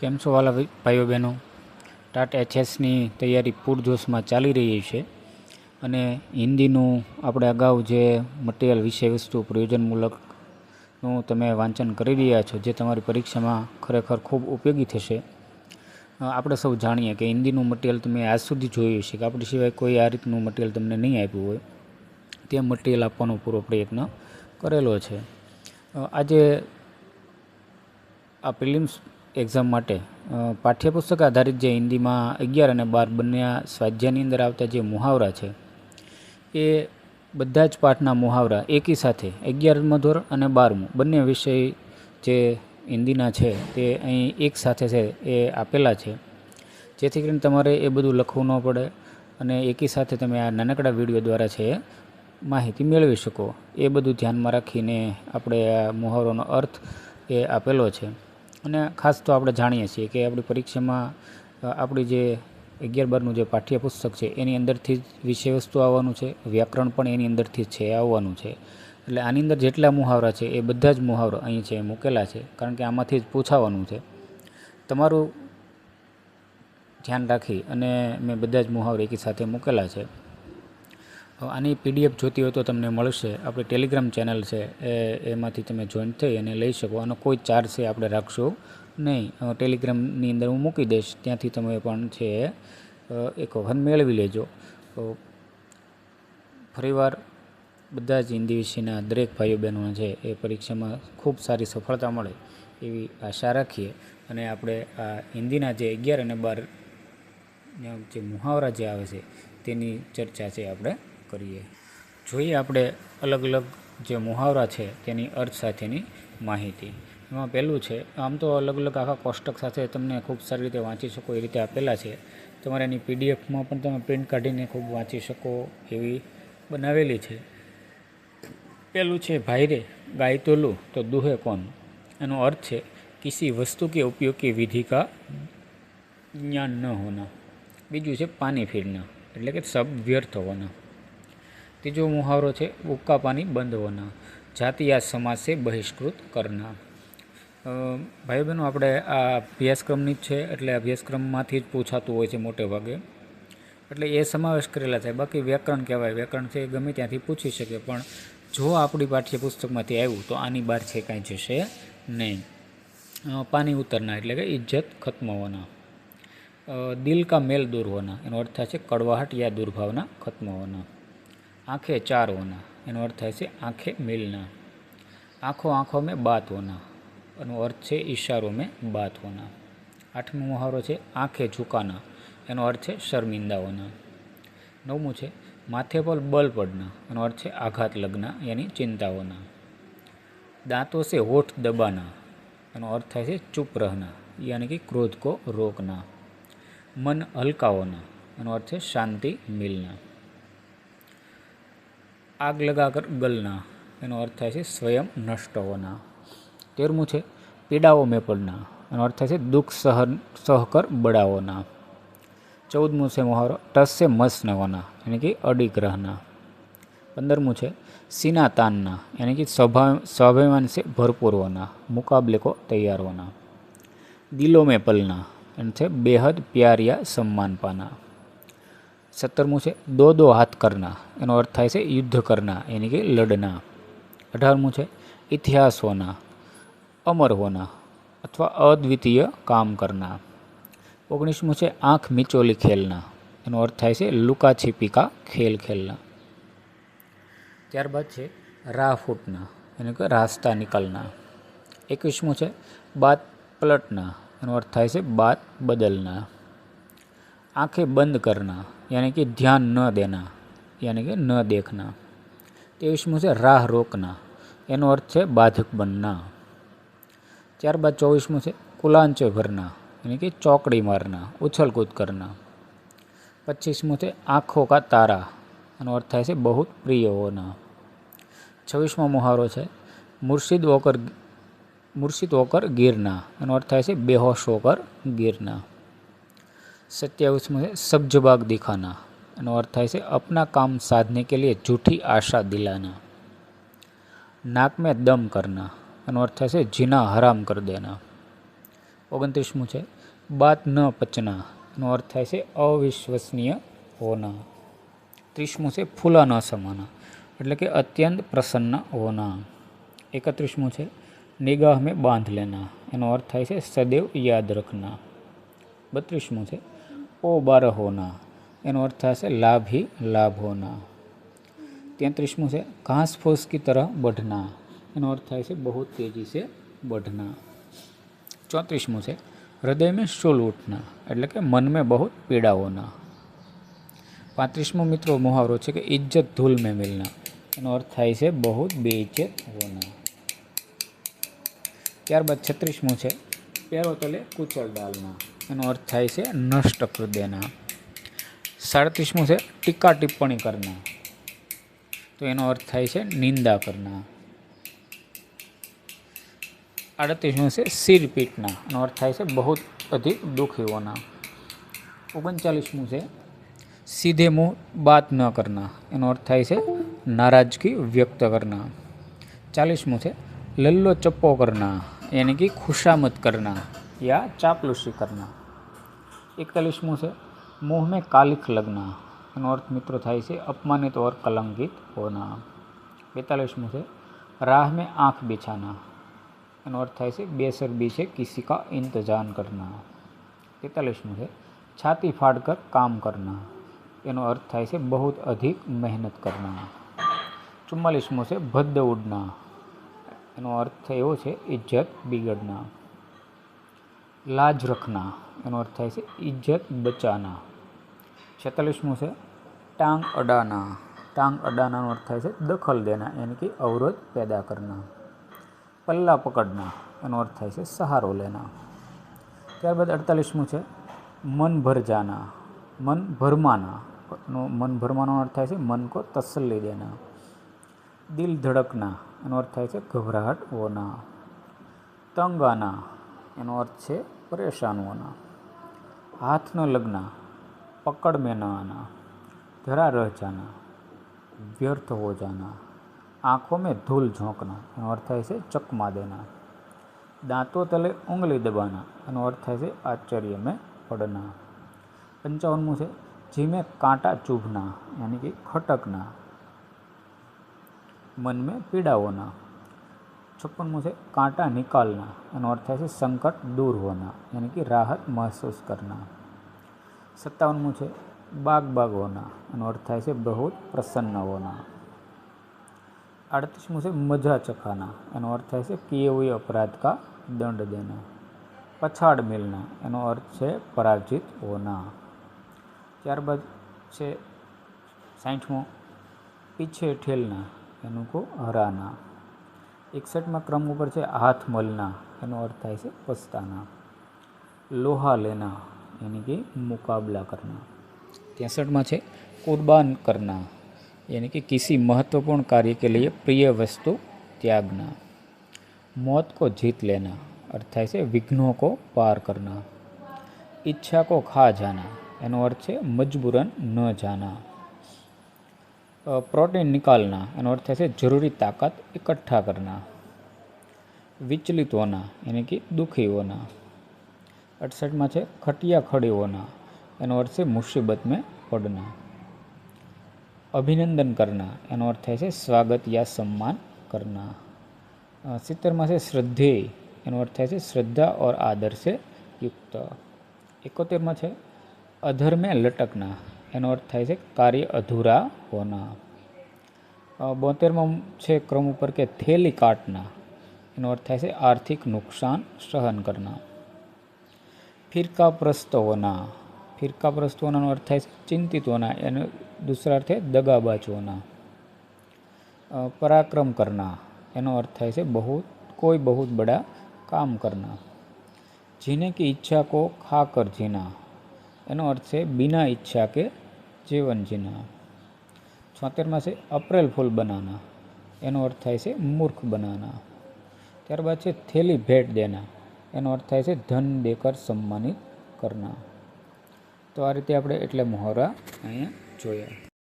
કેમ છો વાલા ભાઈઓ બહેનો? ટાટ એચએસની તૈયારી પૂરજોશમાં ચાલી રહી છે અને હિન્દીનું આપણે અગાઉ જે મટીરિયલ વિષય વસ્તુ પ્રયોજનમૂલકનું તમે વાંચન કરી રહ્યા છો, જે તમારી પરીક્ષામાં ખરેખર ખૂબ ઉપયોગી થશે. આપણે સૌ જાણીએ કે હિન્દીનું મટીરિયલ તમે આજ સુધી જોયું છે કે આપણી સિવાય કોઈ આ રીતનું મટીરિયલ તમને નહીં આપ્યું હોય, તે મટીરિયલ આપવાનો પૂરો પ્રયત્ન કરેલો છે. આજે આ પ્રિલિમ્સ એક્ઝામ માટે પાઠ્યપુસ્તક આધારિત જે હિન્દીમાં 11 અને 12 બંને સ્વાધ્યાયની અંદર આવતા જે મુહાવરા છે, એ બધા જ પાઠના મુહાવરા એકી સાથે 11મું ધોરણ અને 12મું બંને વિષય જે હિન્દીના છે તે અહીં એક સાથે છે એ આપેલા છે, જેથી કરીને તમારે એ બધું લખવું ન પડે અને એકી સાથે તમે આ નાનકડા વિડીયો દ્વારા છે માહિતી મેળવી શકો. એ બધું ધ્યાનમાં રાખીને આપણે આ મુહાવરાનો અર્થ એ આપેલો છે. અને ખાસ તો આપણે જાણીએ છીએ કે આપણી પરીક્ષામાં આપણી જે 11-12નું જે પાઠ્યપુસ્તક છે એની અંદરથી જ વિષય વસ્તુ આવવાનું છે, વ્યાકરણ પણ એની અંદરથી જ છે આવવાનું છે. એટલે આની અંદર જેટલા મુહાવરા છે એ બધા જ મુહાવરા અહીં છે મૂકેલા છે, કારણ કે આમાંથી જ પૂછાવાનું છે. તમારું ધ્યાન રાખી અને મેં બધા જ મુહાવરા એકી સાથે મૂકેલા છે. આની પીડીએફ જોતી હોય તો તમને મળશે. આપણી ટેલિગ્રામ ચેનલ છે એમાંથી તમે જોઈન થઈ અને લઈ શકો. આનો કોઈ ચાર્જ છે આપણે રાખશો નહીં. ટેલિગ્રામની અંદર હું મૂકી દઈશ, ત્યાંથી તમે પણ છે એક વખત મેળવી લેજો. ફરીવાર બધા જ હિન્દી વિષયના દરેક ભાઈઓ બહેનો છે એ પરીક્ષામાં ખૂબ સારી સફળતા મળે એવી આશા રાખીએ અને આપણે આ હિન્દીના જે 11 અને 12 જે મુહાવરા જે આવે છે તેની ચર્ચા છે આપણે કરીએ. જોઈએ આપણે અલગ અલગ જે મુહાવરા છે તેની અર્થ સાથેની માહિતી. એમાં પહેલું છે, આમ તો અલગ અલગ આખા કોષ્ટક સાથે તમને ખૂબ સારી રીતે વાંચી શકો એ રીતે આપેલા છે. તમારે એની પીડીએફમાં પણ તમે પ્રિન્ટ કાઢીને ખૂબ વાંચી શકો એવી બનાવેલી છે. પહેલું છે, ભાઈ રે ગાય તો લૂ તો દૂહે કોણ. એનો અર્થ છે કિસી વસ્તુ કે ઉપયોગ की विधि का ज्ञान न होना. બીજું છે પાनी फिरना, એટલે કે શબ્દ વ્યર્થ હોના. तीजो मुहावरो है उक्का पानी बंद होना, जाति या समाज से बहिष्कृत करना. भाई बहनों આપણે આ અભ્યાસક્રમની જ છે એટલે અભ્યાસક્રમમાંથી જ પૂછાતું હોય છે મોટે ભાગે, એટલે એ સમાવેશ કરેલા છે. બાકી વ્યાકરણ કહેવાય, વ્યાકરણ છે ગમે ત્યાંથી પૂછી શકે, પણ જો આપણી પાઠ્યપુસ્તકમાંથી આવ્યું તો આની બહાર છે કાંઈ જશે નહીં. પાણી ઉતરના એટલે કે ઇજ્જત ખત્મ હોના. દિલ કા મેલ દૂર હોના, એનો અર્થ થાય છે કડવાહટ યા દુર્ભાવના ખત્મ હોના. आँखें चार होना, एनो अर्थ थाय छे आँखें मिलना. आँखों आँखों में बात होना, एनो अर्थ है इशारों में बात होना. 8मो मुहावरो है आँखें झुकाना, एनो अर्थ है शर्मिंदा होना. 9मो है माथे पर बल पड़ना, एनो अर्थ है आघात लगना यानी चिंता होना. दांतों से होठ दबाना, एनो अर्थ थाय छे चुप रहना यानी कि क्रोध को रोकना. मन हल्का होना, एनो अर्थ है शांति मिलना. आग लगाकर गलना, एनो अर्थ थाय छे स्वयं नष्ट होना. 13मु है पीड़ाओं में पड़ना, एनो अर्थ थाय छे दुख सहकर बड़ा होना. 14मु है मुहावरो टस से मस न होना, यानी कि अडिग रहना. 15मु है सीना तानना, यानी कि स्वाभिमान से भरपूर होना, मुकाबले को तैयार होना. दिलों में पलना, यानी से बेहद प्यार या सम्मान पाना. 17मु है दो हाथ करना, एनो अर्थ थाय छे युद्ध करना यानी कि लड़ना. 18मु है इतिहास होना, अमर होना अथवा अद्वितीय काम करना. 19मु है आँख मिचोली खेलना, एनो अर्थ थाय छे लुका छिपी का खेल खेलना. त्यारबाद है राह फूटना, यानी कि रास्ता निकलना. 21मु है बात पलटना, एनो अर्थ थाय छे बात बदलना. आँखें बंद करना, यानी कि ध्यान न देना यानी कि न देखना. 23मु है राह रोकना, एनो अर्थ है बाधक बनना. त्यारबाद 24मु है कुलांचे भरना, यानी कि चौकड़ी मारना, उछल कूद करना. 25मु है आँखों का तारा, एनो अर्थ थाय छे बहुत प्रिय होना. 26मो मुहावरो है मुर्शिद होकर गिरना, एनो अर्थ थाय छे बेहोश होकर गिरना. 27मु है सब जवाब दिखाना, एनो अर्थ थाय छे अपना काम साधने के लिए झूठी आशा दिलाना. नाक में दम करना, एनो अर्थ थाय छे जीना हराम कर देना. 29મું છે बात न पचना, એનો અર્થ થાય છે અવિશ્વસનીય હોના। 30મું છે ફૂલા ન સમાના, એટલે કે અત્યંત પ્રસન્ન હોના। 31મું છે નિગાહ में बांध लेना, એનો અર્થ થાય છે સદૈવ યાદ રખના। 32મું છે ओ बार होना, એનો અર્થ થાય છે લાભ ही लाभ होना। 33મું છે घास फूस की तरह बढ़ना, એનો અર્થ થાય છે बहुत तेजी से बढ़ना। 34મું છે हृदय में शूल उठना, એટલે કે मन में बहुत पीड़ा होना। 35મું મિત્રો મુહાવરો છે કે इज्जत धूल में मिलना, એનો અર્થ થાય છે बहुत बेइज्जत होना। ત્યારબાદ 36મું છે पैरों तले कुचल डालना, એનો અર્થ થાય છે નષ્ટ કરી દેના। 37મું છે ટીકા ટિપ્પણી કરના, તો એનો અર્થ થાય છે નિંદા કરના। 38મું છે सिर पीटना, એનો અર્થ થાય છે बहुत अधिक दुखी होना। 39મું છે सीधे मुंह बात न करना, એનો અર્થ થાય છે नाराजगी व्यक्त करना। 40મું છે लल्लो चप्पो करना, यानी कि खुशामद करना या चापलूसी करना। 41મું છે मुंह में कालिख लगना, એનો અર્થ મિત્રો થાય છે अपमानित और कलंकित होना। 42મું છે राह में आँख बिछाना, એનો અર્થ થાય છે बेसब्री से किसी का इंतजार करना। 43મું છે छाती फाड़कर काम करना, એનો અર્થ થાય છે बहुत अधिक मेहनत करना। 44મું છે ભદ્દ ઉડના, એનો અર્થ એવો છે ઇજ્જત બિગડના। લાજ રખના, એનો અર્થ થાય છે ઇજ્જત બચાના। 46મું છે टांग अडाना, टांग अडानाનો અર્થ થાય છે દખલ દેના, यानी कि अवरोध पैदा करना। पल्ला पकड़ना, એનો અર્થ થાય છે સહારો લેના। ત્યારબાદ 48મું છે मन भर जाना, मन भरमाना, मन भरमाનો અર્થ થાય છે मन को तसल्ली देना। दिल धड़कना, એનો અર્થ થાય છે घबराहट होना। तंग आना, એનો અર્થ છે परेशान होना। हाथ न लगना, पकड़ में न आना। धरा रह जाना, व्यर्थ हो जाना। आँखों में धूल झोंकना, એનો અર્થ થાય છે ચકમા દેના। दांतों तले उंगली दबाना, એનો અર્થ થાય છે आश्चर्य में पड़ना। 55મું છે जी में कांटा चुभना, यानी कि खटकना। मन में पीड़ा होना। 56મું છે कांटा निकालना, એનો અર્થ થાય છે संकट दूर होना, यानी कि राहत महसूस करना। 57મું છે बाग बाग होना, એનો અર્થ થાય છે बहुत प्रसन्न होना। 38મું છે मजा चखाना, એનો અર્થ થાય છે किए हुए अपराध का दंड देना। पछाड़ मिलना, એનો અર્થ છે પરાજિત હોના। ત્યારબાદ છે 60મું पीछे ठेलना, એનું को हराना। 61માં ક્રમ ઉપર છે હાથ મલના, એનો અર્થ થાય છે પસ્તાના। लोहा लेना, यानी कि मुकाबला करना। 63માં છે कुर्बान करना, यानी कि किसी महत्वपूर्ण कार्य के लिए प्रिय वस्तु त्यागना। मौत को जीत लेना, अर्थ થાય છે विघ्नों को पार करना। इच्छा को खा जाना, એનો અર્થ છે मजबूरन न जाना। प्रोटीन निकालना, એનો અર્થ થાય છે જરૂરી તાકાત इकट्ठा करना। विचलित होना, यानी कि दुखी होना। 68માં છે खटिया खड़ी होना, એનો અર્થ છે मुसीबत में पड़ना। अभिनंदन करना, એનો અર્થ થાય છે સ્વાગત યા सम्मान करना। 70માં છે श्रद्धेय, એનો અર્થ થાય છે श्रद्धा और आदर से युक्त। 71માં છે अधर में लटकना, એનો અર્થ થાય છે કાર્ય અધૂરા હોના। 72માં છે ક્રમ ઉપર કે થેલી કાટના, એનો અર્થ થાય છે આર્થિક નુકસાન સહન કરના। फिरकाप्रस्त होना, फिरकाप्रस्त होना अर्थ થાય છે ચિંતિત હોના, એનો दूसरा अर्थ है दगाबाज होना। पराक्रम करना, એનો અર્થ થાય છે कोई बहुत बड़ा काम करना। जीने की इच्छा को खाकर जीना, એનો અર્થ છે बिना इच्छा के जीवन जीना। 76માં છે अप्रैल फूल बनाना, એનો અર્થ થાય છે મૂર્ખ બનાના। ત્યારબાદ છે થેલી ભેટ દેના, એનો અર્થ થાય છે ધન દેકર સન્માનિત કરના। તો આ રીતે આપણે એટલે મુહાવરા અહીંયા જોયા।